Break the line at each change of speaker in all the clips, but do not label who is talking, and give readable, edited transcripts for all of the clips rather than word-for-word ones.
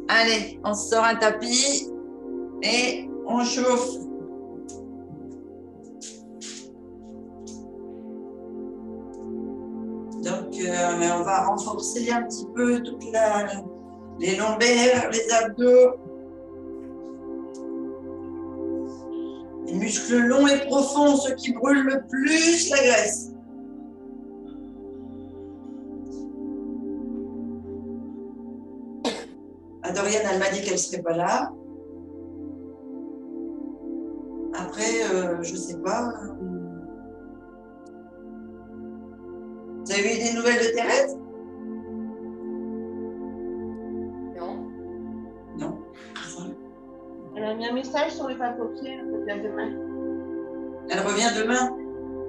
Allez, on sort un tapis et on chauffe. Donc, on va renforcer un petit peu les lombaires, les abdos. Les muscles longs et profonds, ceux qui brûlent le plus la graisse. Dorian, elle m'a dit qu'elle ne serait pas là. Après, je ne sais pas. Vous avez eu des nouvelles de Thérèse?
Non.
Non.
Elle a mis un message sur le papier, elle revient demain.
Elle revient demain.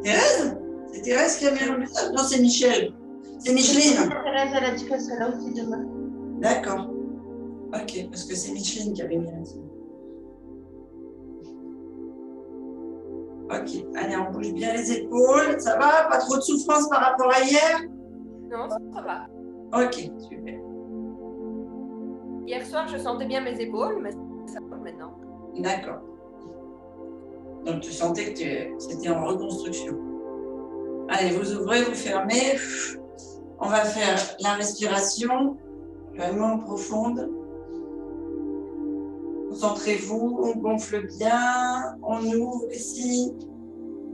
Thérèse? C'est Thérèse qui a mis un message? Non, c'est Michel. C'est Micheline.
Thérèse, elle a dit qu'elle serait là aussi demain.
D'accord. Ok, parce que c'est Micheline qui avait mis un message. Ok, allez, on bouge bien les épaules. Ça va? Pas trop de souffrance par rapport à hier?
Non, ça va.
Ok, super.
Hier soir, je sentais bien mes épaules, mais ça va maintenant.
D'accord. Donc, tu sentais que c'était en reconstruction. Allez, vous ouvrez, vous fermez. On va faire la respiration vraiment profonde. Concentrez-vous, on gonfle bien, on ouvre ici.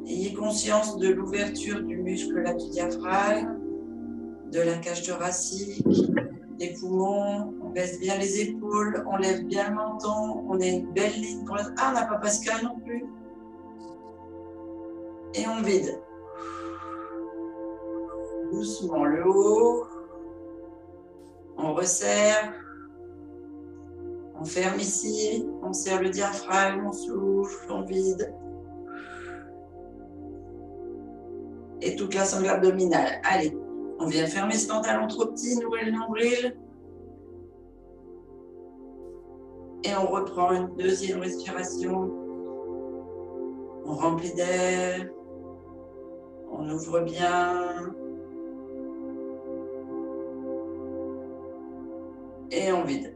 Ayez conscience de l'ouverture du muscle là, du diaphragme, de la cage thoracique, des poumons. On baisse bien les épaules, on lève bien le menton, on a une belle ligne pour on n'a pas Pascal non plus. Et on vide. Doucement le haut. On resserre. On ferme ici, on serre le diaphragme, on souffle, on vide. Et toute la sangle abdominale. Allez, on vient fermer ce pantalon trop petit, nouer le nombril. Et on reprend une deuxième respiration. On remplit d'air. On ouvre bien. Et on vide.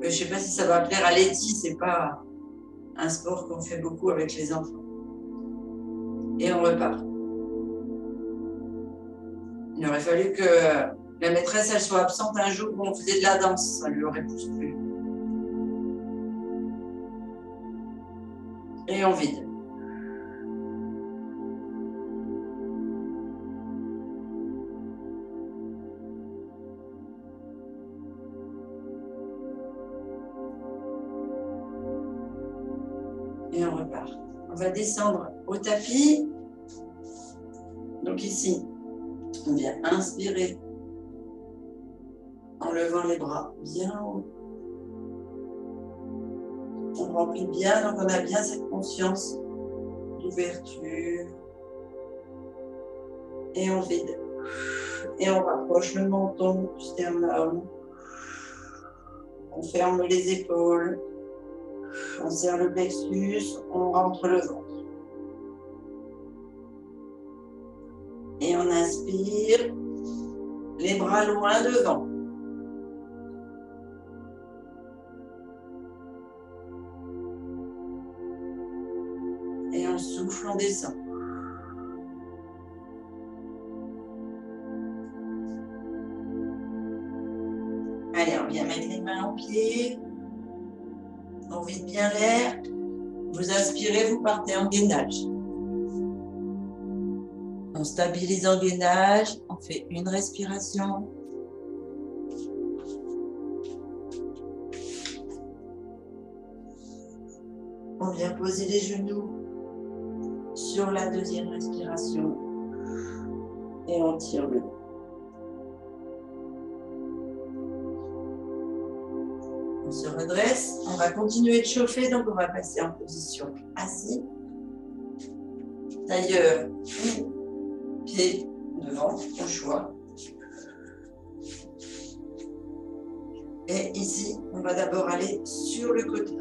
Je ne sais pas si ça va plaire à Letty, c'est pas un sport qu'on fait beaucoup avec les enfants. Et on repart. Il aurait fallu que la maîtresse elle soit absente un jour où on faisait de la danse, ça lui aurait plus plu. Et on vide. Et on repart. On va descendre au tapis. Donc ici, on vient inspirer en levant les bras bien haut. On remplit bien, donc on a bien cette conscience d'ouverture. Et on vide. Et on rapproche le menton du sternum. On ferme les épaules. On serre le plexus, on rentre le ventre. Et on inspire, les bras loin devant. Et on souffle, on descend. Allez, on vient mettre les mains aux pieds. On vide bien l'air. Vous inspirez, vous partez en gainage. On stabilise en gainage. On fait une respiration. On vient poser les genoux sur la deuxième respiration. Et on tire le dos. On se redresse, on va continuer de chauffer, donc on va passer en position assise. Tailleur, pied devant, au choix. Et ici, on va d'abord aller sur le côté.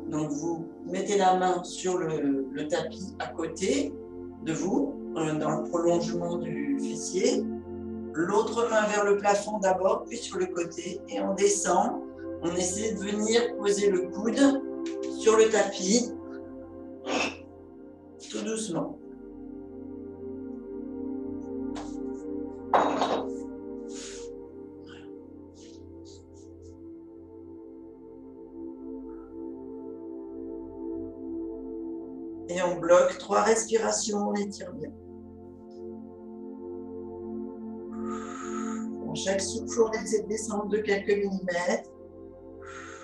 Donc vous mettez la main sur le tapis à côté de vous, dans le prolongement du fessier. l'autre main vers le plafond d'abord, puis sur le côté, et on descend. On essaie de venir poser le coude sur le tapis, tout doucement. Et on bloque 3 respirations, on étire bien. Dans chaque souffle, on essaie de descendre de quelques millimètres.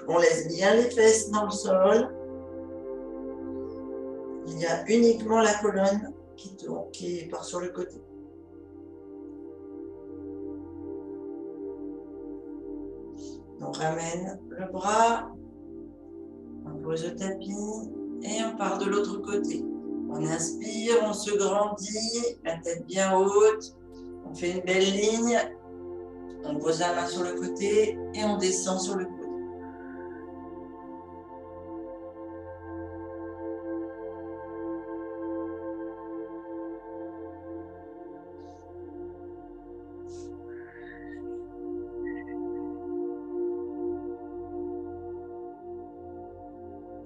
On laisse bien les fesses dans le sol. Il y a uniquement la colonne qui tourne, qui part sur le côté. On ramène le bras, on pose le tapis et on part de l'autre côté. On inspire, on se grandit, la tête bien haute, on fait une belle ligne, on pose la main sur le côté et on descend sur le côté.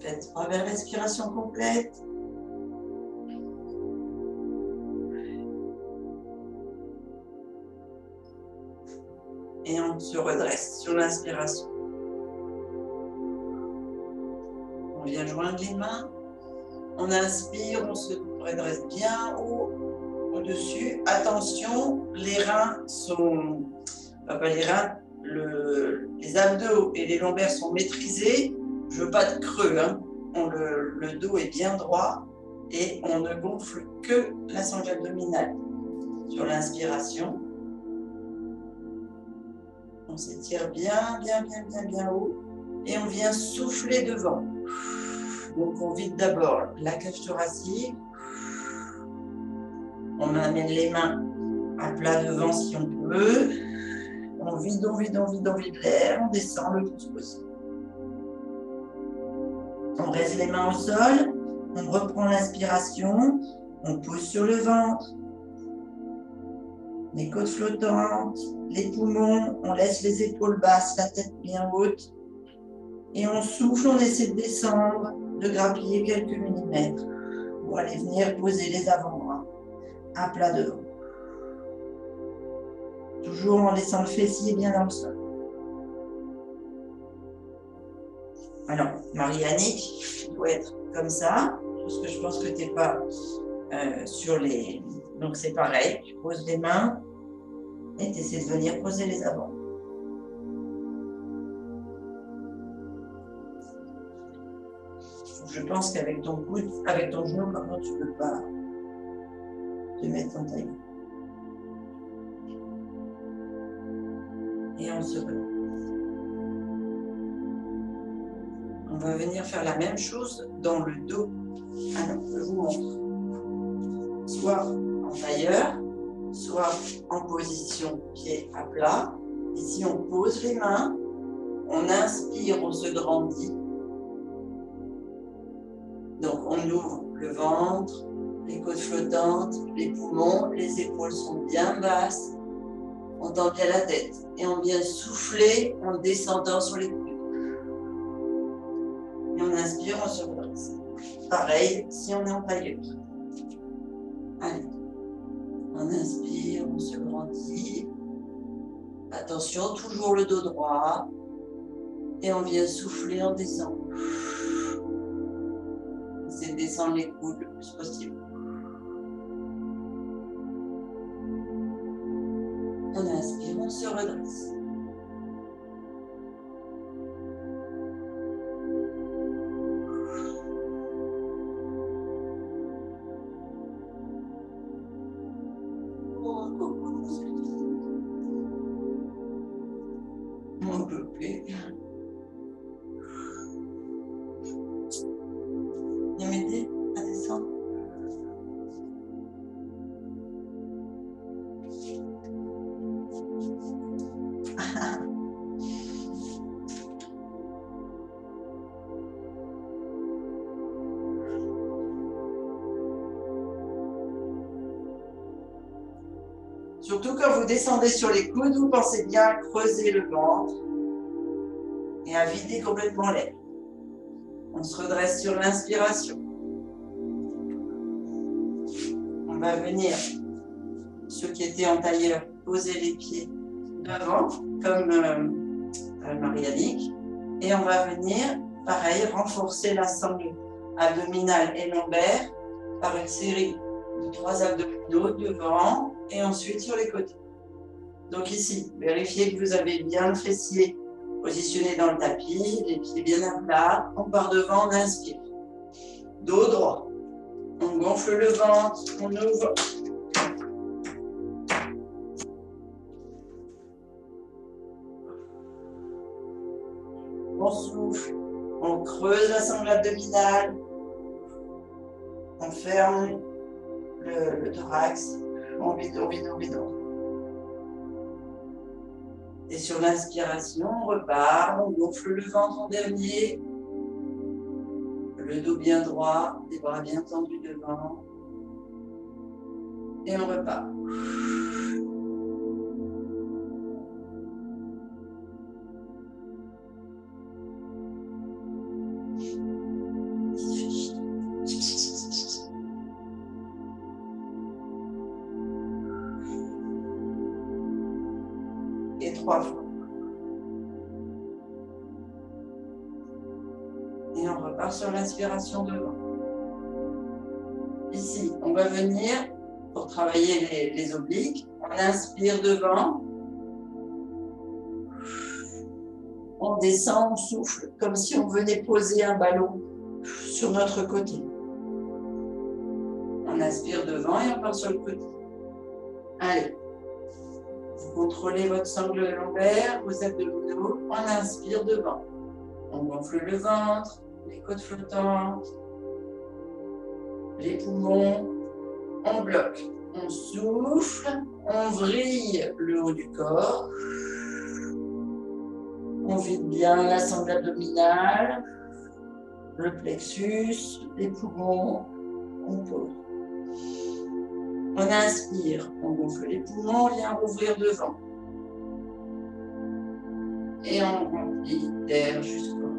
Faites 3 belles respirations complètes. Et on se redresse sur l'inspiration. On vient joindre les mains. On inspire, on se redresse bien haut, au-dessus. Attention, les reins sont... Enfin, pas les reins, les abdos et les lombaires sont maîtrisés. Je veux pas de creux, hein. Le dos est bien droit et on ne gonfle que la sangle abdominale. Sur l'inspiration, on s'étire bien, bien, bien, bien, bien haut et on vient souffler devant. Donc on vide d'abord la cage thoracique, on amène les mains à plat devant si on peut, on vide, on vide, on vide, on vide l'air, on descend le plus possible. On reste les mains au sol, on reprend l'inspiration, on pose sur le ventre, les côtes flottantes, les poumons, on laisse les épaules basses, la tête bien haute. Et on souffle, on essaie de descendre, de grappiller quelques millimètres pour aller venir poser les avant-bras à plat devant. Toujours en laissant le fessier bien dans le sol. Alors, Marie-Annick, tu dois être comme ça, parce que je pense que tu n'es pas sur les... Donc c'est pareil, tu poses les mains et tu essaies de venir poser les avant. Je pense qu'avec ton coude, avec ton genou, par contre, tu ne peux pas te mettre en taille. Et on se relève. On va venir faire la même chose dans le dos. Alors, je vous montre. Soit en tailleur, soit en position pied à plat. Ici, on pose les mains, on inspire, on se grandit. Donc, on ouvre le ventre, les côtes flottantes, les poumons, les épaules sont bien basses. On tend bien la tête et on vient souffler en descendant sur les coudes. Et on inspire, on se redresse. Pareil si on est en tailleur. Allez. On inspire, on se grandit. Attention, toujours le dos droit. Et on vient souffler en descendant. C'est descendre les coudes le plus possible. On inspire, on se redresse. On peut plus. Viens m'aider à descendre. Surtout quand vous descendez sur les coudes, vous pensez bien à creuser le ventre et à vider complètement l'air. On se redresse sur l'inspiration. On va venir, ceux qui étaient en tailleur, poser les pieds devant, comme Marianique. Et on va venir, pareil, renforcer la sangle abdominale et lombaire par une série de 3 abdominaux devant et ensuite sur les côtés. Donc ici, vérifiez que vous avez bien le fessier positionné dans le tapis, les pieds bien à plat. On part devant, on inspire. Dos droit. On gonfle le ventre, on ouvre. On souffle, on creuse la sangle abdominale. On ferme le thorax. On vide, on vide, on vide. Et sur l'inspiration, on repart, on gonfle le ventre en dernier, le dos bien droit, les bras bien tendus devant, et on repart. Et 3 fois. Et on repart sur l'inspiration devant. Ici, on va venir pour travailler les obliques. On inspire devant. On descend, on souffle, comme si on venait poser un ballon sur notre côté. On inspire devant et on part sur le côté. Allez. Vous contrôlez votre sangle lombaire, vos abdominaux. On inspire devant. On gonfle le ventre, les côtes flottantes, les poumons. On bloque. On souffle. On vrille le haut du corps. On vide bien la sangle abdominale, le plexus, les poumons. On pose. On inspire, on gonfle les poumons, on vient rouvrir devant. Et on remplit d'air jusqu'au bout.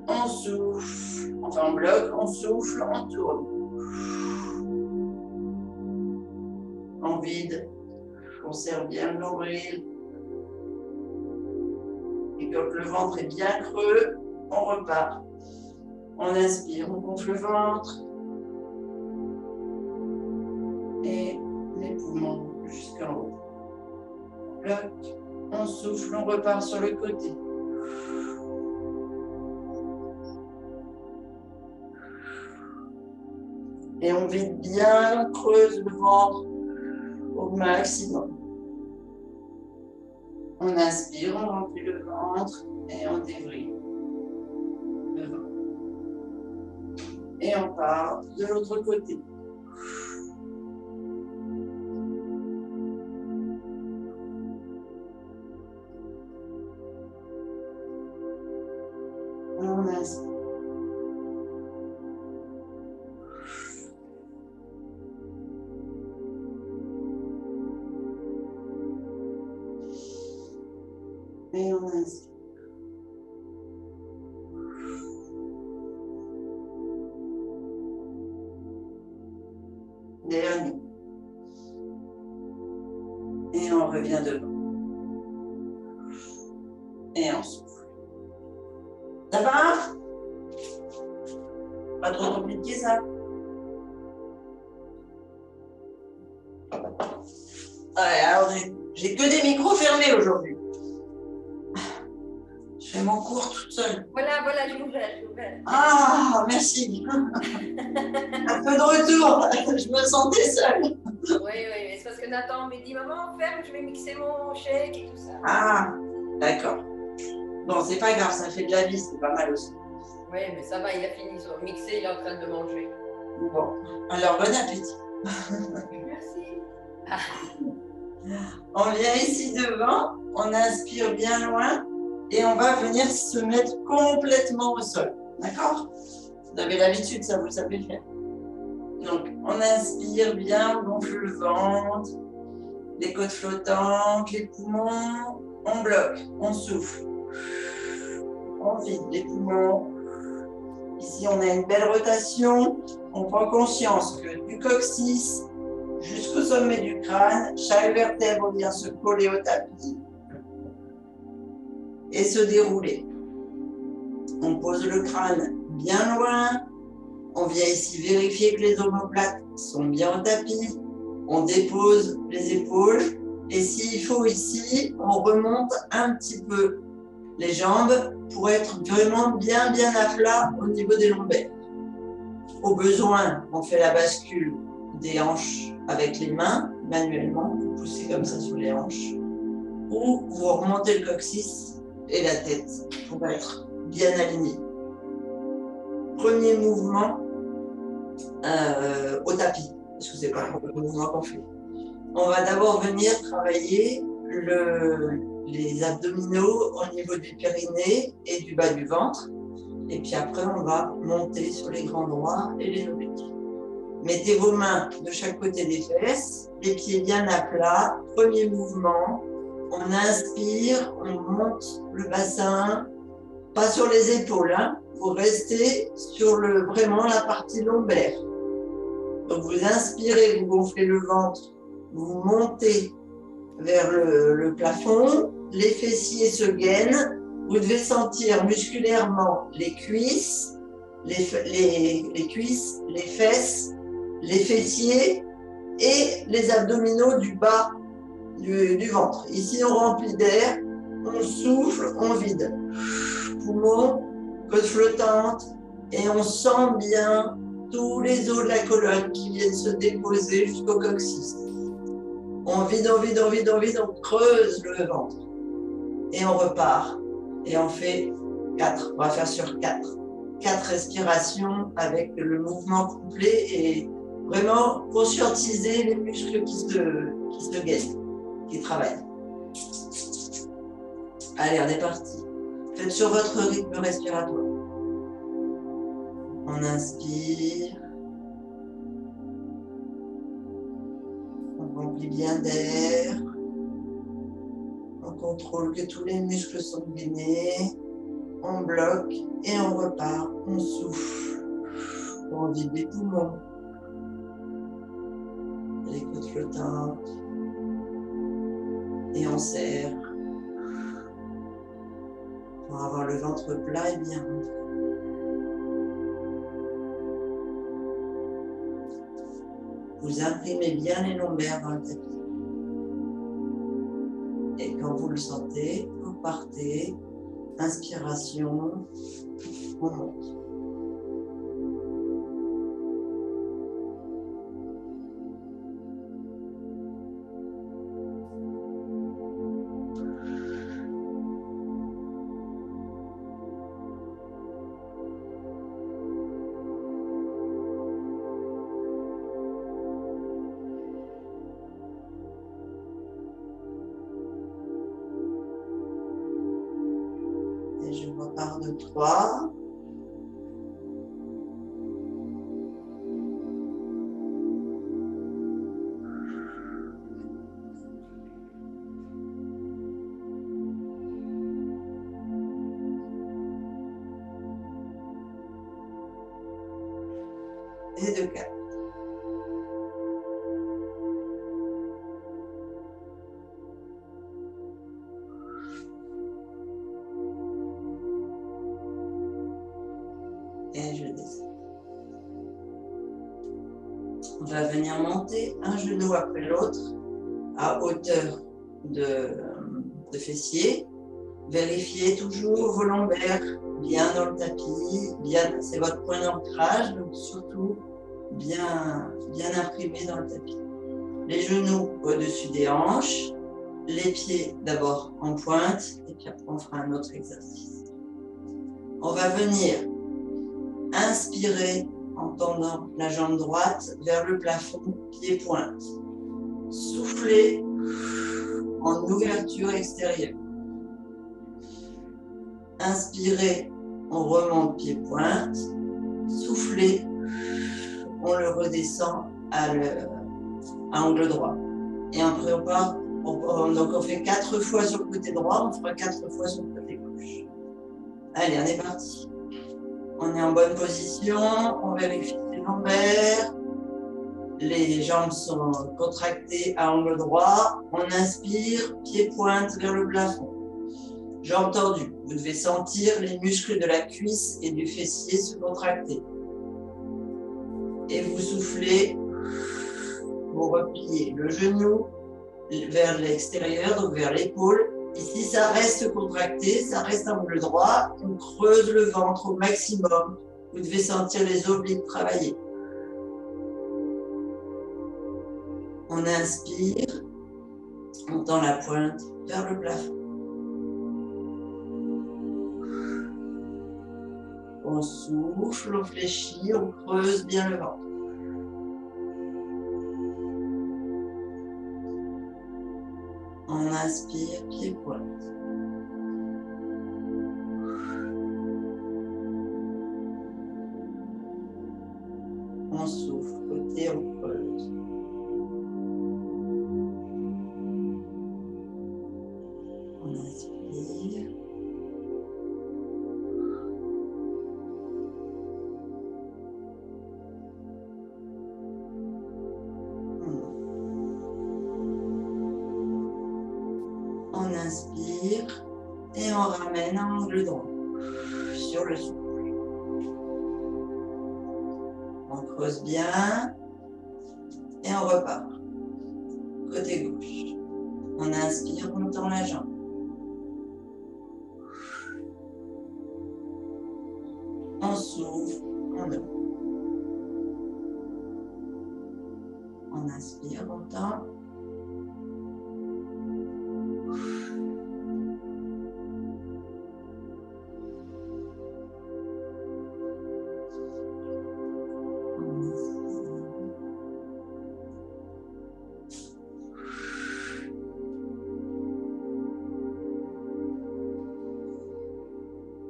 On souffle, enfin on bloque, on souffle, on tourne. On vide, on serre bien le nombril. Et quand le ventre est bien creux, on repart. On inspire, on gonfle le ventre. Et les poumons jusqu'en haut. On bloque, on souffle, on repart sur le côté. Et on vide bien, on creuse le ventre au maximum. On inspire, on remplit le ventre et on dévrille le ventre. Et on part de l'autre côté. On inspire. Et on inspire. Dernier. Et on revient devant. Et on souffle. Ça va? Pas trop compliqué ça? Ouais, alors j'ai que des micros fermés aujourd'hui. Je fais mon cours toute seule.
Voilà, j'ai ouvert.
Ah, merci. Un peu de retour. Je me sentais seule.
Oui, mais c'est parce que Nathan me dit, maman, ferme, je vais mixer mon shake et tout ça.
Ah, d'accord. Bon, c'est pas grave, ça fait de la vie, c'est pas mal aussi.
Oui, mais ça va, il a fini son mixé, il est en train de manger.
Bon, alors bon appétit.
Merci.
On vient ici devant, on inspire bien loin et on va venir se mettre complètement au sol. D'accord? Vous avez l'habitude, ça, vous savez faire. Donc, on inspire bien, on gonfle le ventre, les côtes flottantes, les poumons, on bloque, on souffle. On vide les poumons. Ici, on a une belle rotation. On prend conscience que du coccyx jusqu'au sommet du crâne, chaque vertèbre vient se coller au tapis et se dérouler. On pose le crâne bien loin. On vient ici vérifier que les omoplates sont bien au tapis. On dépose les épaules. Et s'il faut ici, on remonte un petit peu les jambes pour être vraiment bien à plat au niveau des lombaires. Au besoin, on fait la bascule des hanches avec les mains, manuellement. Vous poussez comme ça sur les hanches. Ou vous remontez le coccyx et la tête pour être bien aligné. Premier mouvement au tapis, parce que c'est pas le mouvement qu'on fait. On va d'abord venir travailler les abdominaux au niveau du périnée et du bas du ventre. Et puis après, on va monter sur les grands droits et les obliques. Mettez vos mains de chaque côté des fesses, les pieds bien à plat. Premier mouvement, on inspire, on monte le bassin, pas sur les épaules, hein. Vous restez sur vraiment la partie lombaire. Donc vous inspirez, vous gonflez le ventre, vous montez vers le plafond, les fessiers se gainent, vous devez sentir musculairement les cuisses, les cuisses, les fesses, les fessiers et les abdominaux du bas du ventre. Ici, on remplit d'air, on souffle, on vide. Poumons, côte flottante, et on sent bien tous les os de la colonne qui viennent se déposer jusqu'au coccyx. On vide, on creuse le ventre. Et on repart. Et on fait 4. On va faire sur 4. 4 respirations avec le mouvement complet et vraiment conscientiser les muscles qui se gainent, qui travaillent. Allez, on est parti. Faites sur votre rythme respiratoire. On inspire. On remplit bien d'air. On contrôle que tous les muscles sont gainés. On bloque et on repart. On souffle. On vide les poumons. Les côtes flottantes. Et on serre. Pour avoir le ventre plat et bien rentré. Vous imprimez bien les lombaires dans le tapis. Et quand vous le sentez, vous partez. Inspiration, on monte. Et je repars de 3. Et de 4. Et je descends. On va venir monter un genou après l'autre à hauteur de fessier. Vérifiez toujours vos lombaires bien dans le tapis, bien, c'est votre point d'ancrage, donc surtout bien imprimé dans le tapis. Les genoux au-dessus des hanches, les pieds d'abord en pointe, et puis après on fera un autre exercice. On va venir inspirer en tendant la jambe droite vers le plafond, pied pointe. Soufflez en ouverture extérieure. Inspirez, on remonte pied pointe. Soufflez, on le redescend à angle droit. Et après on part, donc on fait 4 fois sur le côté droit, on fera 4 fois sur le côté gauche. Allez, on est parti. On est en bonne position, on vérifie les lombaires, les jambes sont contractées à angle droit, on inspire, pied pointe vers le plafond. Jambes tordues, vous devez sentir les muscles de la cuisse et du fessier se contracter. Et vous soufflez, vous repliez le genou vers l'extérieur, donc vers l'épaule. Ici, ça reste contracté, ça reste à angle droit. On creuse le ventre au maximum. Vous devez sentir les obliques travailler. On inspire, on tend la pointe vers le plafond. On souffle, on fléchit, on creuse bien le ventre. On inspire, pied-pointe. On souffle, côté, on creuse. On inspire. On inspire et on ramène en angle droit sur le souffle. On creuse bien et on repart. Côté gauche. On inspire, on tend la jambe. On souffle, on ouvre. On inspire, on tend.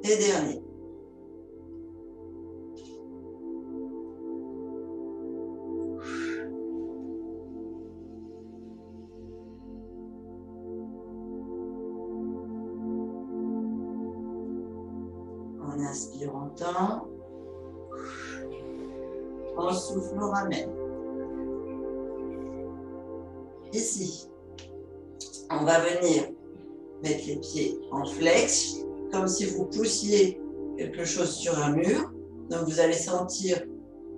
Et dernier. On inspire, on tend. On souffle, on ramène. Ici, on va venir mettre les pieds en flex, comme si vous poussiez quelque chose sur un mur. Donc vous allez sentir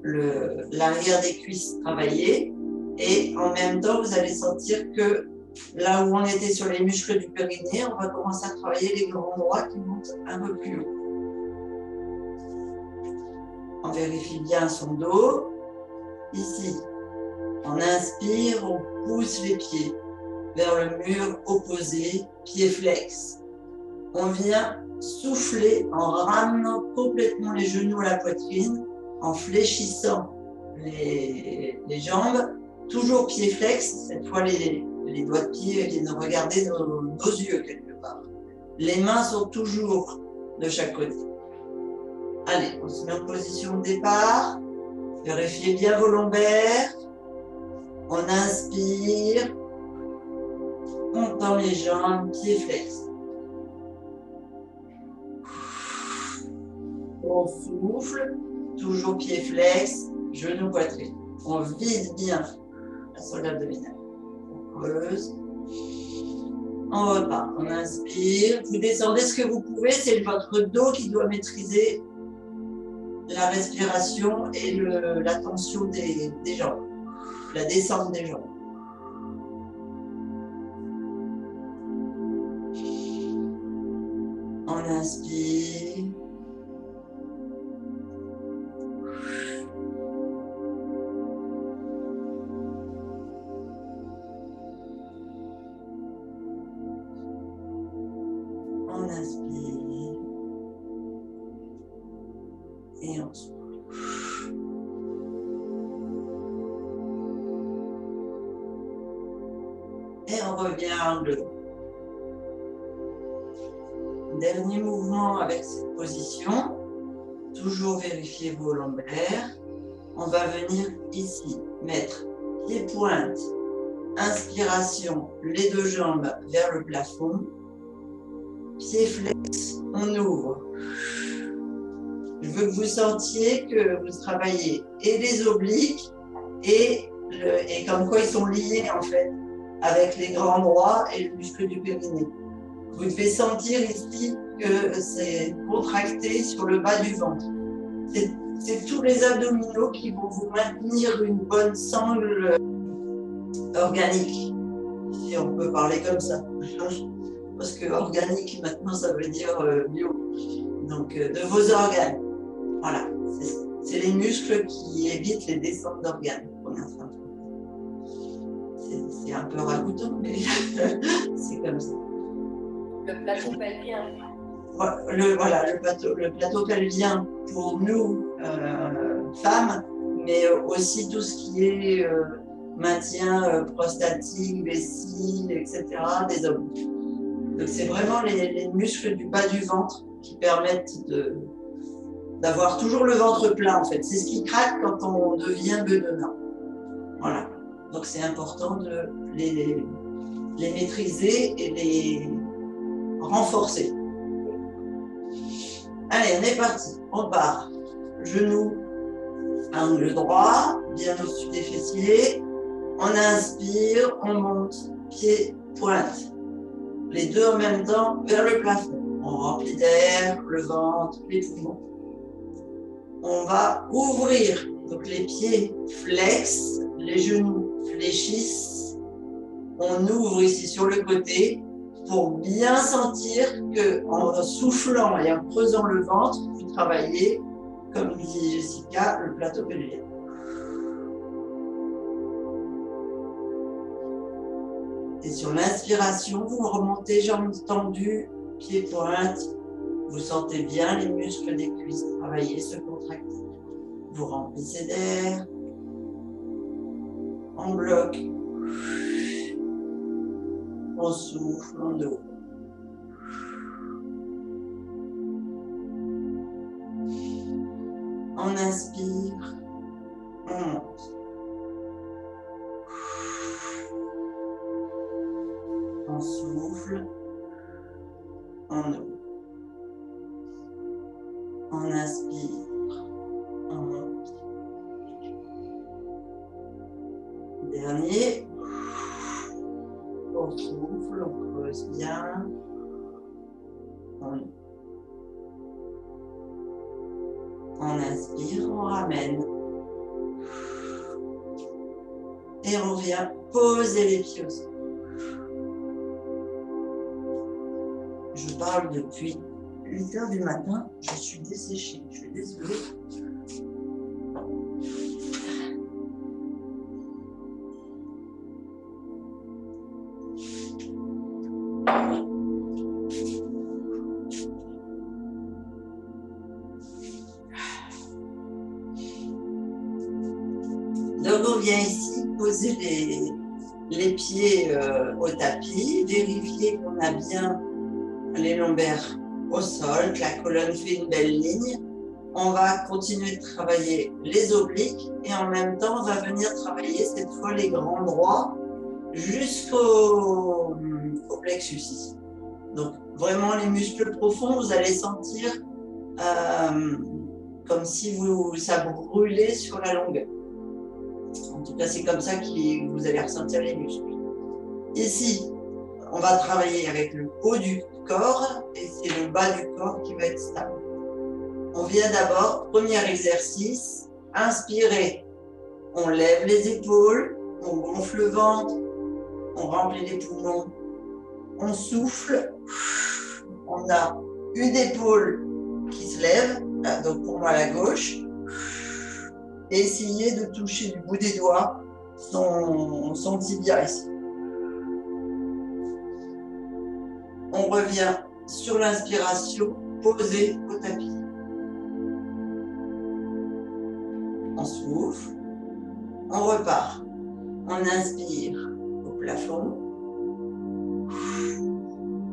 l'arrière des cuisses travailler et en même temps vous allez sentir que là où on était sur les muscles du périnée, on va commencer à travailler les grands droits qui montent un peu plus haut. On vérifie bien son dos. Ici, on inspire, on pousse les pieds vers le mur opposé, pied flex. On vient souffler en ramenant complètement les genoux à la poitrine, en fléchissant les jambes, toujours pied flex. Cette fois, les doigts de pied viennent regarder nos yeux quelque part. Les mains sont toujours de chaque côté. Allez, on se met en position de départ. Vérifiez bien vos lombaires. On inspire. On tend les jambes, pied flex. On souffle, toujours pied flex, genou poitrine. On vide bien la solde abdominale. On creuse. On repart. On inspire. Vous descendez ce que vous pouvez. C'est votre dos qui doit maîtriser la respiration et la tension des jambes. La descente des jambes. On inspire. On inspire. Et on souffle. Et on revient à angle droit. Dernier mouvement avec cette position. Toujours vérifier vos lombaires. On va venir ici, mettre pied pointe, inspiration, les deux jambes vers le plafond, pied flex, on ouvre. Je veux que vous sentiez que vous travaillez et les obliques et comme quoi ils sont liés en fait avec les grands droits et le muscle du périnée. Vous devez sentir ici que c'est contracté sur le bas du ventre. C'est tous les abdominaux qui vont vous maintenir une bonne sangle organique, si on peut parler comme ça. Parce que organique, maintenant, ça veut dire bio. Donc, de vos organes. Voilà. C'est les muscles qui évitent les descentes d'organes. C'est un peu ragoûtant, mais c'est comme ça.
Le plateau pelvien.
Le plateau pelvien pour nous, femmes, mais aussi tout ce qui est maintien prostatique, vessie, etc. des hommes. Donc c'est vraiment les muscles du bas du ventre qui permettent d'avoir toujours le ventre plein en fait. C'est ce qui craque quand on devient bedonnant. Voilà. Donc c'est important de les maîtriser et les renforcer. Allez, on est parti. On part. Genoux, angle droit, bien au-dessus des fessiers. On inspire, on monte, pied, pointe. Les deux en même temps vers le plafond. On remplit d'air, le ventre, les poumons. On va ouvrir. Donc les pieds flexent, les genoux fléchissent. On ouvre ici sur le côté pour bien sentir qu'en soufflant et en creusant le ventre, vous travaillez, comme dit Jessica, le plateau pelvien. Et sur l'inspiration, vous remontez jambes tendues, pieds pointe. Vous sentez bien les muscles des cuisses travailler, se contracter. Vous remplissez d'air. On bloque. On souffle, on ouvre. On inspire, on monte. On souffle, on ouvre. On inspire, on monte. Dernier. On souffle, on creuse bien. On inspire, on ramène. Et on vient poser les pieds au sol. Je parle depuis 8 heures du matin. Je suis desséchée. Je suis désolée. Donc on vient ici poser les pieds au tapis, vérifier qu'on a bien les lombaires au sol, que la colonne fait une belle ligne. On va continuer de travailler les obliques et en même temps on va venir travailler cette fois les grands droits jusqu'au plexus ici. Donc vraiment les muscles profonds, vous allez sentir comme si ça brûlait sur la longueur. En tout cas, c'est comme ça que vous allez ressentir les muscles. Ici, on va travailler avec le haut du corps et c'est le bas du corps qui va être stable. On vient d'abord, premier exercice, inspirer. On lève les épaules, on gonfle le ventre, on remplit les poumons, on souffle. On a une épaule qui se lève, donc pour moi la gauche. Et essayez de toucher du bout des doigts son tibia ici. On revient sur l'inspiration, posé au tapis. On souffle, on repart. On inspire au plafond.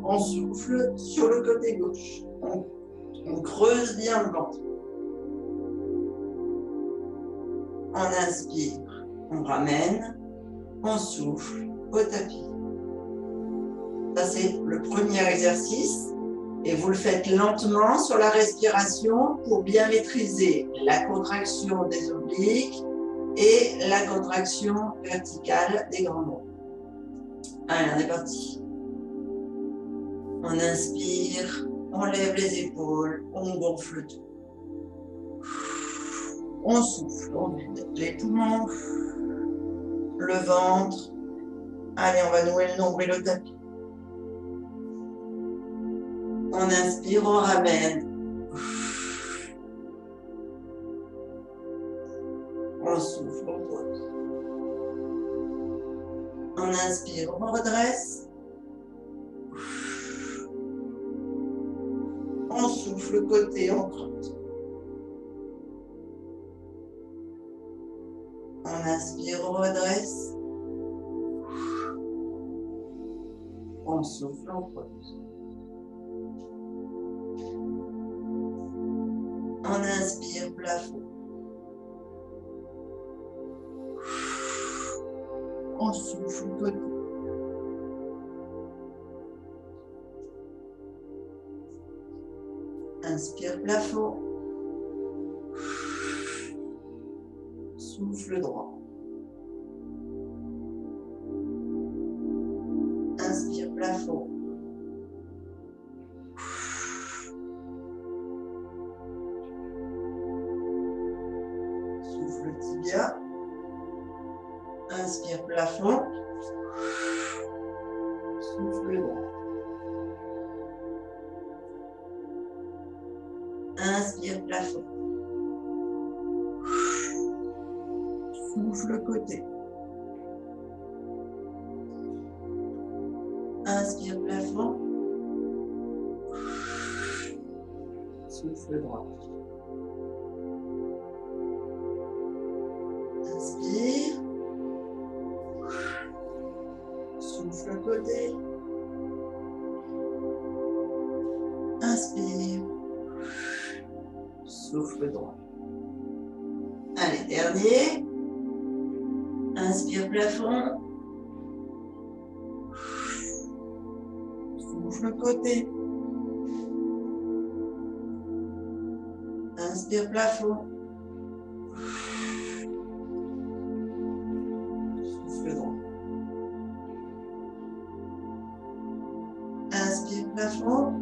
On souffle sur le côté gauche. On creuse bien le ventre. On inspire, on ramène, on souffle au tapis. Ça, c'est le premier exercice. Et vous le faites lentement sur la respiration pour bien maîtriser la contraction des obliques et la contraction verticale des grands bras. Allez, on est parti. On inspire, on lève les épaules, on gonfle tout. On souffle, on vide les poumons, le ventre. Allez, on va nouer le nombril au tapis. On inspire, on ramène. On souffle, on pose. On inspire, on redresse. On souffle côté, on crotte. On inspire, on redresse. On souffle, on pose. On inspire, plafond. On souffle, côté. Inspire, plafond. Souffle droit. Inspire, plafond. Souffle tibia. Inspire, plafond. Souffle droit. Inspire, plafond. Souffle côté. Inspire, plafond. Souffle droit. Inspire. Souffle côté. Inspire. Souffle droit. Allez, dernier. Inspire, plafond. Souffle côté. Inspire, plafond. Souffle droit. Inspire, plafond.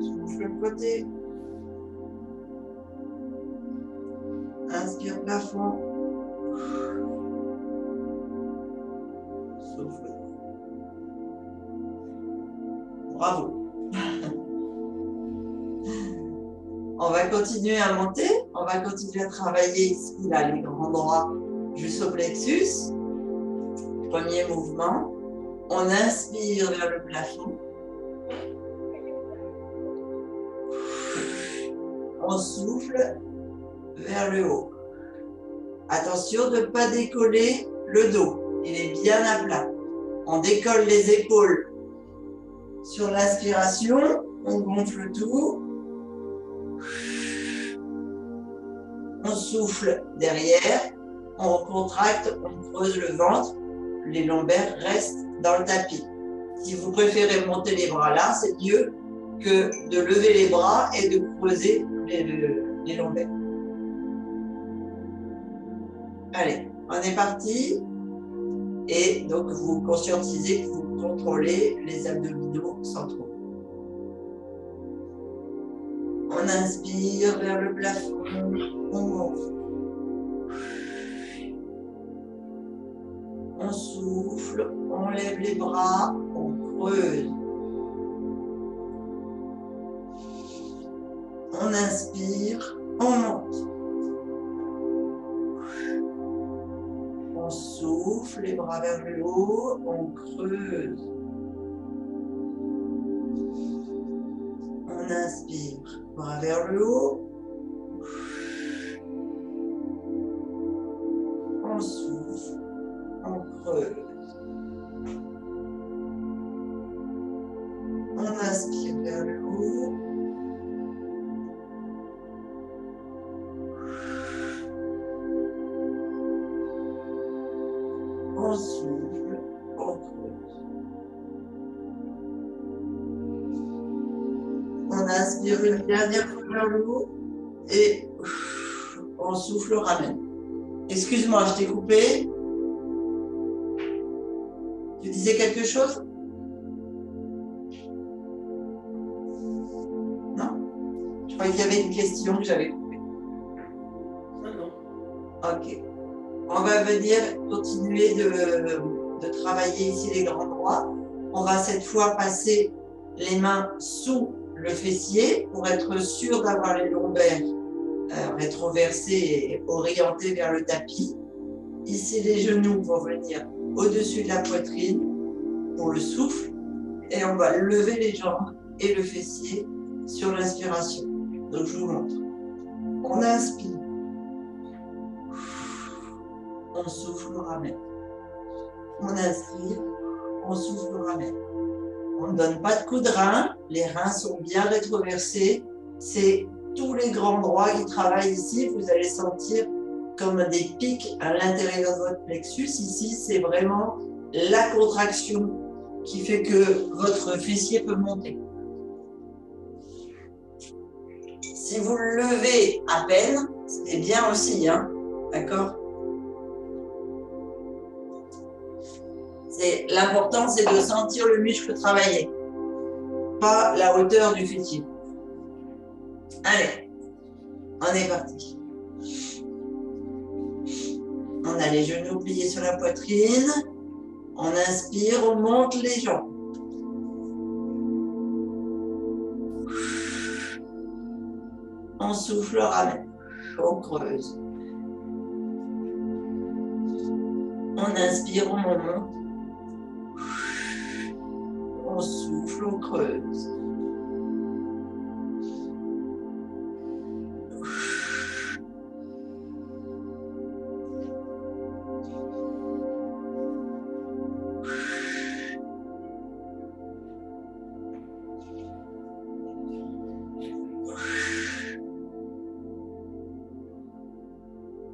Souffle côté. Inspire, plafond. Souffle. Bravo. On va continuer à monter. On va continuer à travailler ici, là, les grands droits jusqu'au plexus. Premier mouvement. On inspire vers le plafond. On souffle vers le haut. Attention de ne pas décoller le dos. Il est bien à plat. On décolle les épaules sur l'inspiration. On gonfle tout. On souffle derrière. On contracte, on creuse le ventre. Les lombaires restent dans le tapis. Si vous préférez monter les bras là, c'est mieux que de lever les bras et de creuser les lombaires. Allez, on est parti. Et donc, vous conscientisez que vous contrôlez les abdominaux centraux. On inspire vers le plafond, on gonfle. On souffle, on lève les bras, on creuse. On inspire, on monte. On souffle, les bras vers le haut, on creuse. On inspire, bras vers le haut. On souffle, on creuse. On inspire vers le haut. On souffle, on creuse. On inspire une dernière fois vers le haut et on souffle, ramène. Excuse-moi, je t'ai coupé. Tu disais quelque chose? Non? Je croyais qu'il y avait une question que j'avais coupée.
Non.
Ok. On va venir continuer de travailler ici les grands droits. On va cette fois passer les mains sous le fessier pour être sûr d'avoir les lombaires rétroversés et orientés vers le tapis. Ici, les genoux vont venir au-dessus de la poitrine pour le souffle et on va lever les jambes et le fessier sur l'inspiration. Donc, je vous montre. On inspire. On souffle, on ramène. On inspire, on souffle, on ramène. On ne donne pas de coup de rein, les reins sont bien rétroversés. C'est tous les grands droits qui travaillent ici. Vous allez sentir comme des pics à l'intérieur de votre plexus. Ici, c'est vraiment la contraction qui fait que votre fessier peut monter. Si vous le levez à peine, c'est bien aussi, hein, d'accord? L'important, c'est de sentir le muscle travailler, pas la hauteur du fessier. Allez, on est parti. On a les genoux pliés sur la poitrine. On inspire, on monte les jambes. On souffle, on ramène. On creuse. On inspire, on monte. On souffle, on creuse.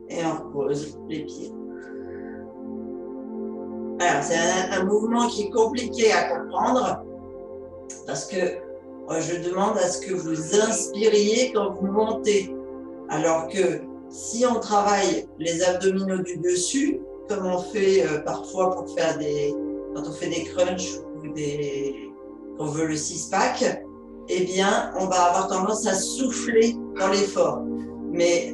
Et on repose les pieds. Alors, c'est un mouvement qui est compliqué à comprendre parce que je demande à ce que vous inspiriez quand vous montez. Alors que si on travaille les abdominaux du dessus, comme on fait parfois pour faire quand on fait des crunchs ou qu'on veut le six-pack, eh bien, on va avoir tendance à souffler dans l'effort. Mais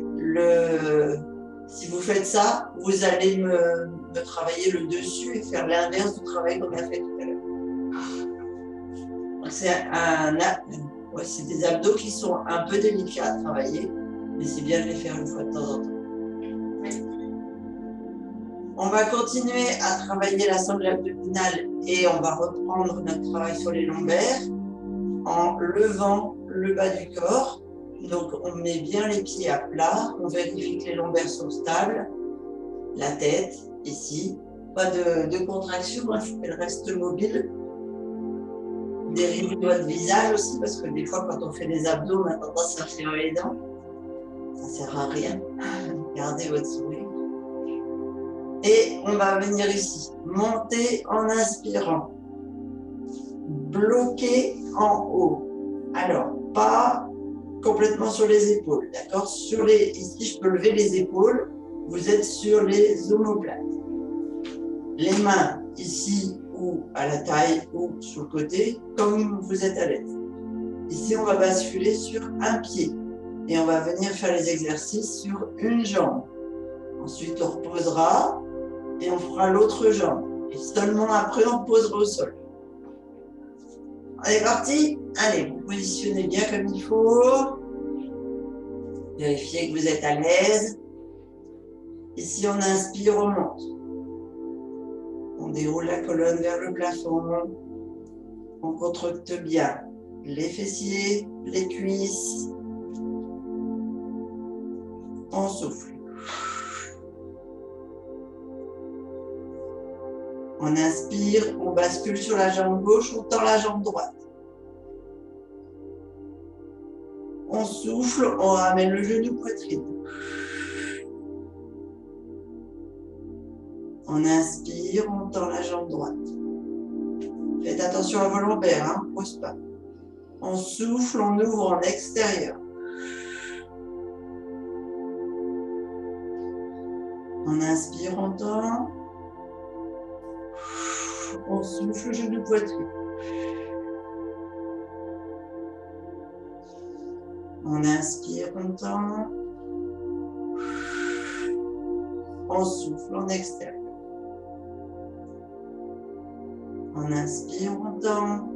si vous faites ça, vous allez me travailler le dessus et faire l'inverse du travail qu'on a fait tout à l'heure. C'est des abdos qui sont un peu délicats à travailler, mais c'est bien de les faire une fois de temps en temps. On va continuer à travailler la sangle abdominale et on va reprendre notre travail sur les lombaires en levant le bas du corps. Donc, on met bien les pieds à plat, on vérifie que les lombaires sont stables, la tête, ici, pas de contraction, elle reste mobile. Dérivez votre visage aussi, parce que des fois, quand on fait des abdos, on a tendance à serrer les dents. Ça ne sert à rien. Gardez votre sourire. Et on va venir ici, monter en inspirant, bloquer en haut. Alors, pas complètement sur les épaules, d'accord? Ici, je peux lever les épaules. Vous êtes sur les omoplates. Les mains ici ou à la taille ou sur le côté, comme vous êtes à l'aise. Ici, on va basculer sur un pied et on va venir faire les exercices sur une jambe. Ensuite, on reposera et on fera l'autre jambe. Et seulement après, on posera au sol. On est parti? Allez, vous positionnez bien comme il faut. Vérifiez que vous êtes à l'aise. Ici, on inspire, on monte. On déroule la colonne vers le plafond. On contracte bien les fessiers, les cuisses. On souffle. On inspire, on bascule sur la jambe gauche, on tend la jambe droite. On souffle, on ramène le genou poitrine. On inspire, on tend la jambe droite. Faites attention à vos lombaires, hein, pose pas. On souffle, on ouvre en extérieur. On inspire, on tend. On souffle, genou poitrine. On inspire, on tend. On souffle en extérieur. On inspire, on tend.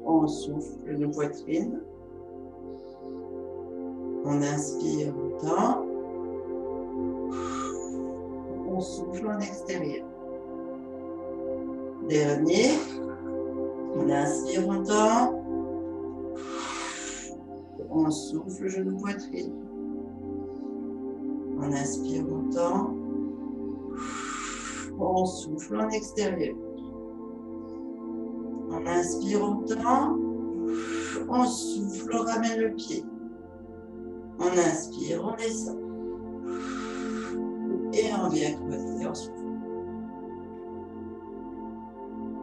On souffle, genou poitrine. On inspire, on tend. On souffle en extérieur. Dernier. On inspire, on tend. On souffle, genou poitrine. On inspire, on tend. On souffle en extérieur. On inspire, on tend. On souffle, on ramène le pied. On inspire, on descend. Et on vient creuser, on souffle.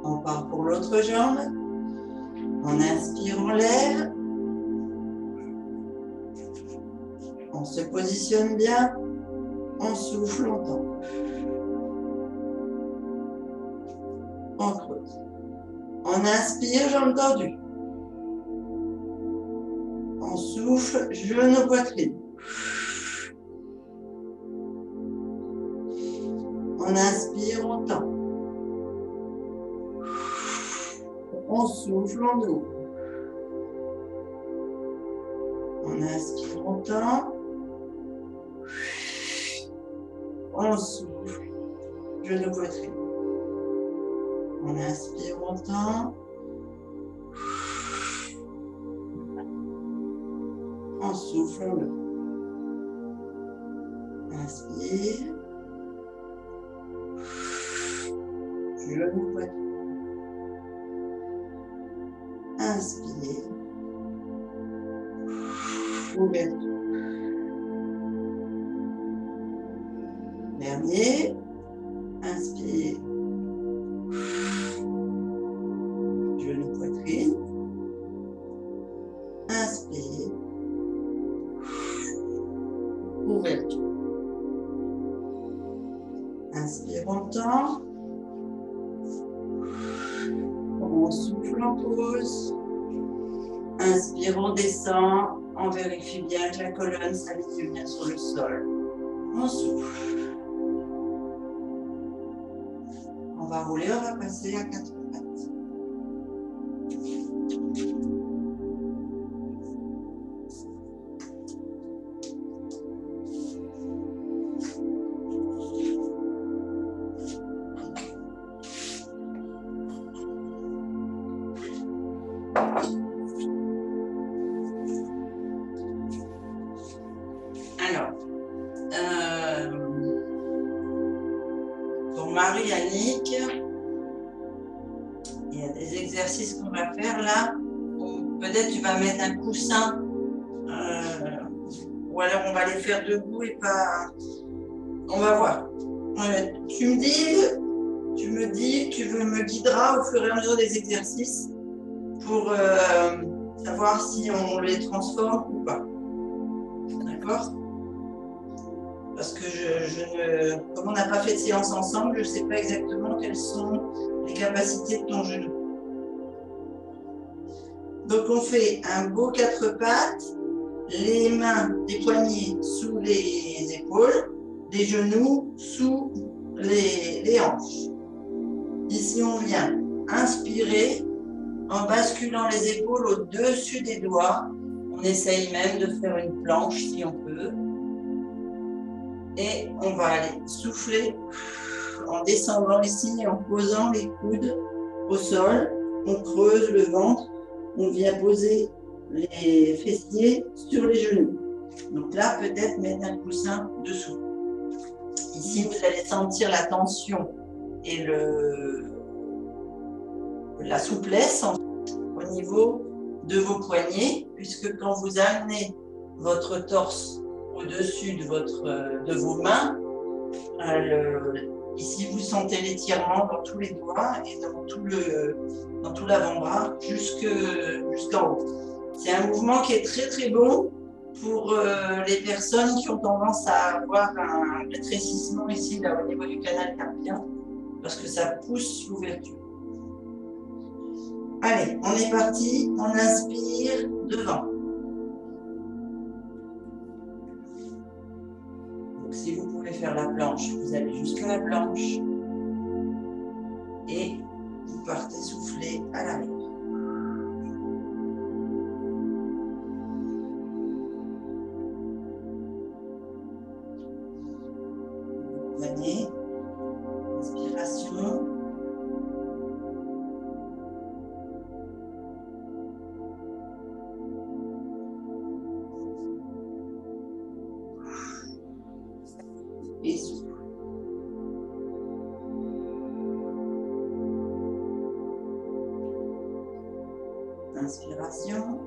On part pour l'autre jambe. On inspire, on lève. On se positionne bien. On souffle, on tend. On creuse. On inspire, jambes tendues. On souffle, genou poitrine. On inspire, on tend. On souffle, on ouvre. On inspire, on tend. On souffle, genou poitrine. On inspire, on tend. On souffle, on ouvre. Inspire. Genou poitrine. Inspire. Ouverture. Dernier. Inspire. Genou poitrine. Inspire. Ouverture. Inspire, on tend. On souffle, on pose. Inspire, on descend. On vérifie bien que la colonne s'aligne bien sur le sol. On souffle. On va rouler, on va passer à 4 pattes. Alors, pour Marie-Annick, il y a des exercices qu'on va faire là. Peut-être tu vas mettre un coussin, ou alors on va les faire debout et pas. On va voir. Tu me dis, tu me guideras au fur et à mesure des exercices pour savoir si on les transforme ou pas. D'accord ? Parce que comme on n'a pas fait de séance ensemble, je ne sais pas exactement quelles sont les capacités de ton genou. Donc on fait un beau 4 pattes, les mains, les poignets sous les épaules, les genoux sous les hanches. Ici on vient inspirer en basculant les épaules au-dessus des doigts. On essaye même de faire une planche si on peut. Et on va aller souffler en descendant ici, en posant les coudes au sol. On creuse le ventre. On vient poser les fessiers sur les genoux. Donc là, peut-être mettre un coussin dessous. Ici, vous allez sentir la tension et la souplesse au niveau de vos poignets, puisque quand vous amenez votre torse au-dessus de vos mains, Ici, vous sentez l'étirement dans tous les doigts et dans tout l'avant-bras jusqu'en haut. C'est un mouvement qui est très très bon pour les personnes qui ont tendance à avoir un rétrécissement ici, là, au niveau du canal carpien, parce que ça pousse l'ouverture. Allez, on est parti, on inspire devant. Donc, si vous pouvez faire la planche, vous allez jusqu'à la planche et vous partez souffler à l'arrière. Prenez, inspiration. Et souffle. Inspiration.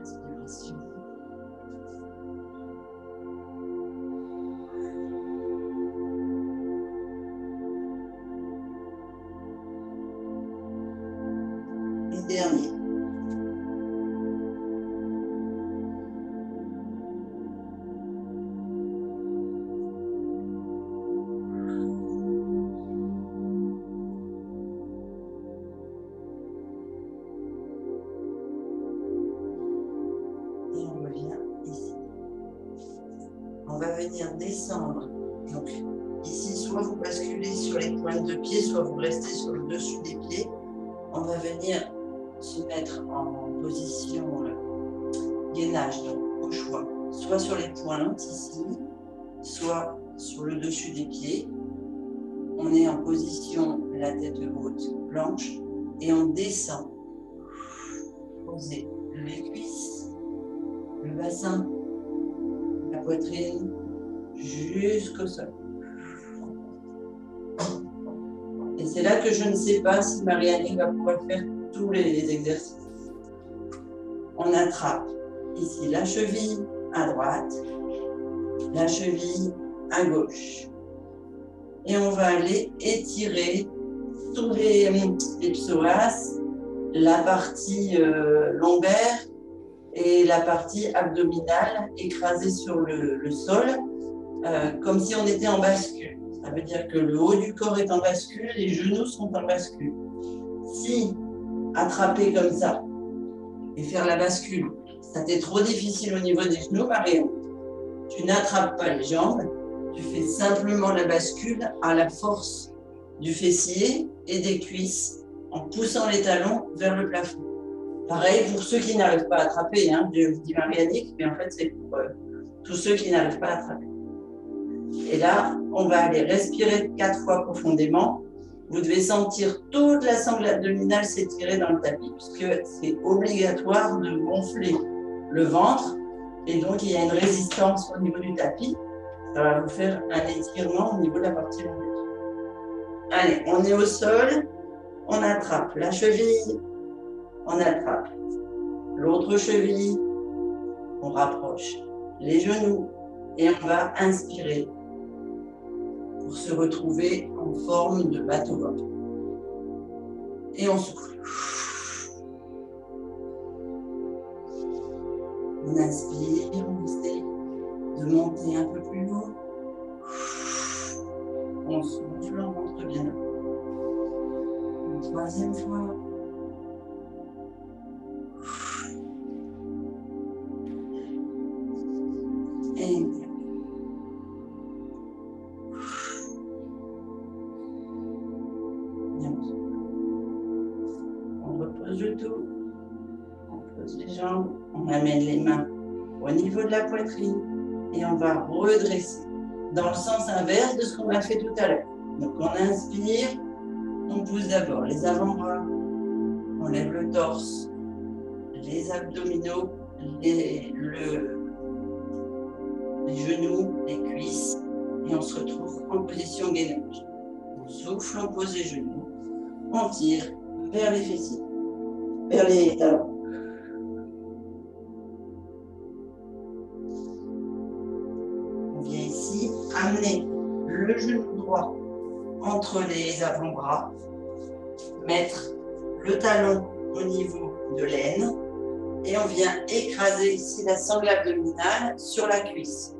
Inspiration. Et dernier. Et on revient ici. On va venir descendre. Donc, ici, soit vous basculez sur les pointes de pied, soit vous restez sur le dessus des pieds. On va venir se mettre en position gainage, donc au choix. Soit sur les pointes ici, soit sur le dessus des pieds. On est en position la tête haute, planche, et on descend. Posez les cuisses, le bassin, la poitrine, jusqu'au sol. Et c'est là que je ne sais pas si Marie-Annick va pouvoir faire tous les exercices. On attrape ici la cheville à droite, la cheville à gauche. Et on va aller étirer sur les psoas, la partie lombaire et la partie abdominale écrasée sur le sol, comme si on était en bascule. Ça veut dire que le haut du corps est en bascule, les genoux sont en bascule. Si attraper comme ça et faire la bascule, ça t'est trop difficile au niveau des genoux, Marion, tu n'attrapes pas les jambes, tu fais simplement la bascule à la force du fessier et des cuisses en poussant les talons vers le plafond. Pareil pour ceux qui n'arrivent pas à attraper, hein, je vous dis Marie-Annick, mais en fait c'est pour tous ceux qui n'arrivent pas à attraper. Et là, on va aller respirer 4 fois profondément. Vous devez sentir toute la sangle abdominale s'étirer dans le tapis, puisque c'est obligatoire de gonfler le ventre. Et donc, il y a une résistance au niveau du tapis. Ça va vous faire un étirement au niveau de la partie lombaire. Allez, on est au sol. On attrape la cheville. On attrape l'autre cheville. On rapproche les genoux. Et on va inspirer pour se retrouver en forme de bateau. Et on souffle. On inspire, on essaie de monter un peu plus haut. On souffle, on rentre bien. Une troisième fois. Et on repose le dos, on pose les jambes, on amène les mains au niveau de la poitrine et on va redresser dans le sens inverse de ce qu'on a fait tout à l'heure. Donc on inspire, on pousse d'abord les avant-bras, on lève le torse, les abdominaux les genoux, les cuisses, et on se retrouve en position gainage. On souffle, on pose les genoux, on tire vers les fessiers, vers les talons. On vient ici amener le genou droit entre les avant-bras, mettre le talon au niveau de l'aine et on vient écraser ici la sangle abdominale sur la cuisse.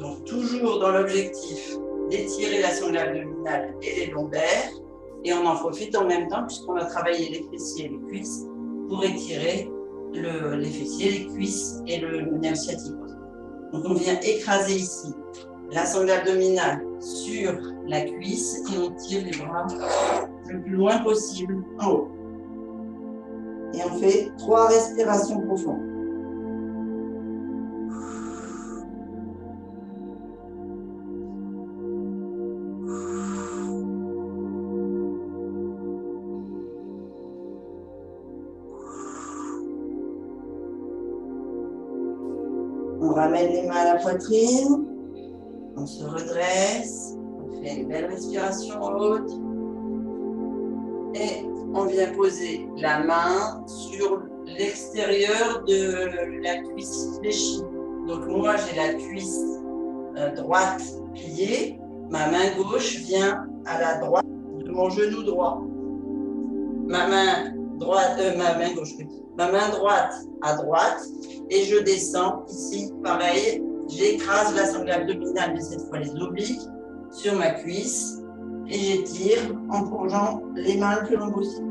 Donc toujours dans l'objectif d'étirer la sangle abdominale et les lombaires et on en profite en même temps puisqu'on a travaillé les fessiers et les cuisses pour étirer les fessiers, les cuisses et le nerf sciatique. Donc on vient écraser ici la sangle abdominale sur la cuisse et on tire les bras le plus loin possible en haut. Et on fait 3 respirations profondes. On ramène les mains à la poitrine, on se redresse, on fait une belle respiration haute et on vient poser la main sur l'extérieur de la cuisse fléchie. Donc moi j'ai la cuisse droite pliée, ma main gauche vient à la droite de mon genou droit. Ma main droite à droite et je descends ici, pareil, j'écrase la sangle abdominale, mais cette fois les obliques, sur ma cuisse et j'étire en plongeant les mains le plus long possible.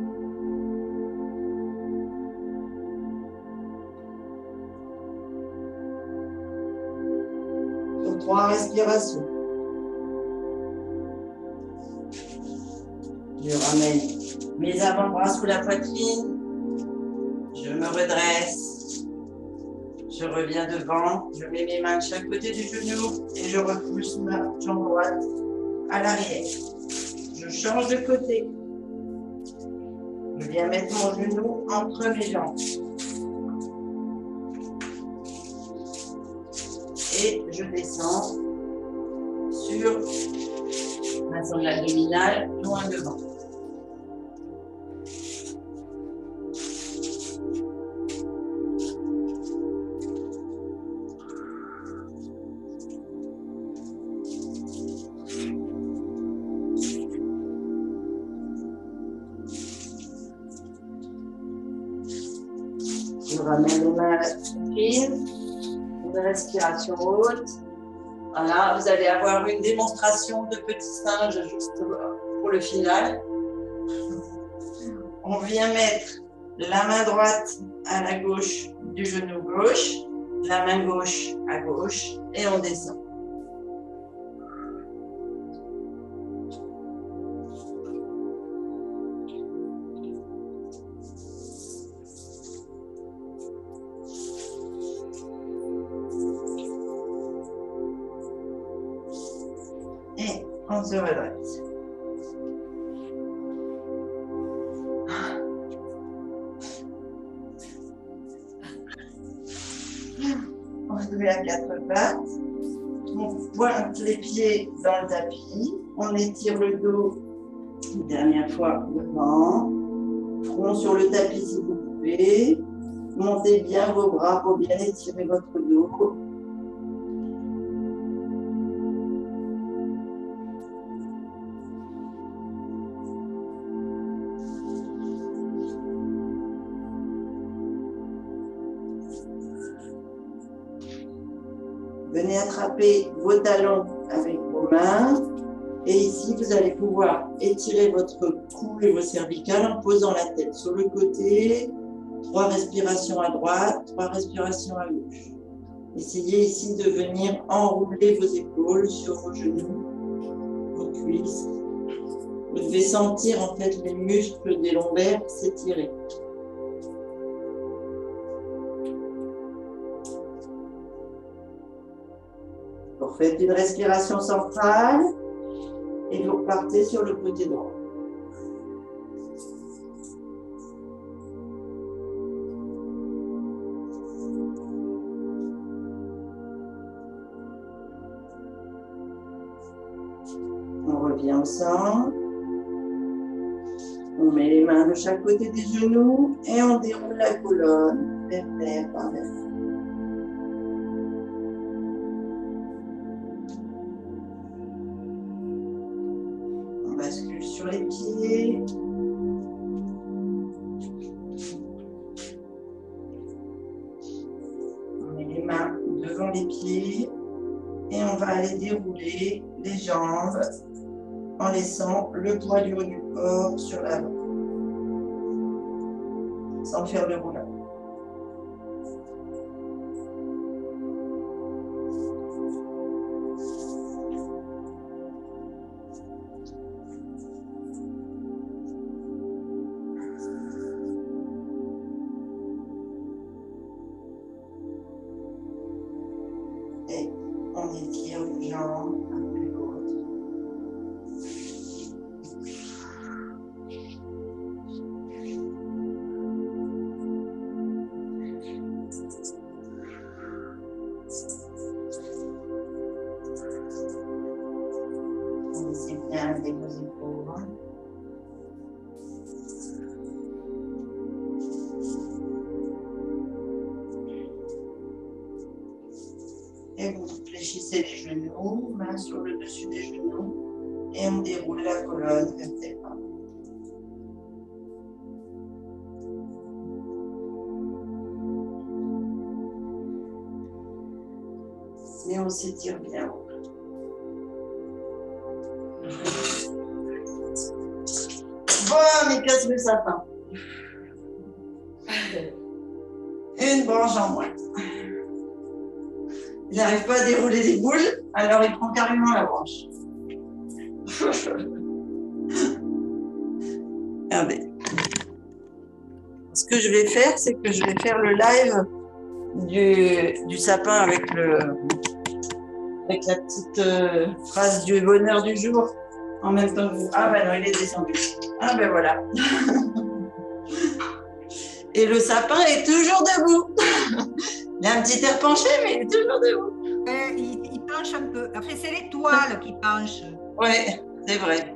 Donc 3 respirations. Je ramène mes avant-bras sous la poitrine, je me redresse, je reviens devant, je mets mes mains de chaque côté du genou et je repousse ma jambe droite à l'arrière. Je change de côté. Je viens mettre mon genou entre mes jambes. Et je descends sur ma sangle abdominale loin devant. Je ramène les mains à la poitrine, une respiration haute. Voilà, vous allez avoir une démonstration de petits singes juste pour le final. On vient mettre la main droite à la gauche du genou gauche, la main gauche à gauche et on descend. Et on se redresse. On se met à 4 pattes. On pointe les pieds dans le tapis. On étire le dos une dernière fois devant. Front sur le tapis si vous pouvez. Montez bien vos bras pour bien étirer votre dos. Venez attraper vos talons avec vos mains. Et ici, vous allez pouvoir étirer votre cou et vos cervicales en posant la tête sur le côté. 3 respirations à droite, 3 respirations à gauche. Essayez ici de venir enrouler vos épaules sur vos genoux, vos cuisses. Vous devez sentir en fait les muscles des lombaires s'étirer. Vous faites une respiration centrale et vous repartez sur le côté droit. revient au centre. On met les mains de chaque côté des genoux et on déroule la colonne, vertèbre par vertèbre. On bascule sur les pieds. On met les mains devant les pieds et on va aller dérouler les jambes en laissant le poids du haut du corps sur l'avant, sans faire de roulade. Et on étire les jambes un peu l'autre. Laissez bien avec vos épaules. Et vous fléchissez les genoux, main sur le dessus des genoux, et on déroule la colonne vertébrale. Et on s'étire bien. Bon, mais casse le sapin. Une branche en moins. Il n'arrive pas à dérouler les boules, alors il prend carrément la branche. Regardez. Ce que je vais faire, c'est que je vais faire le live du sapin avec la petite phrase du bonheur du jour en même temps que vous. Ah ben non, il est descendu. Ah ben voilà. Et le sapin est toujours debout. Il a un petit air penché, mais il est toujours debout.
Il penche un peu. Après, c'est l'étoile qui penche.
Ouais, c'est vrai.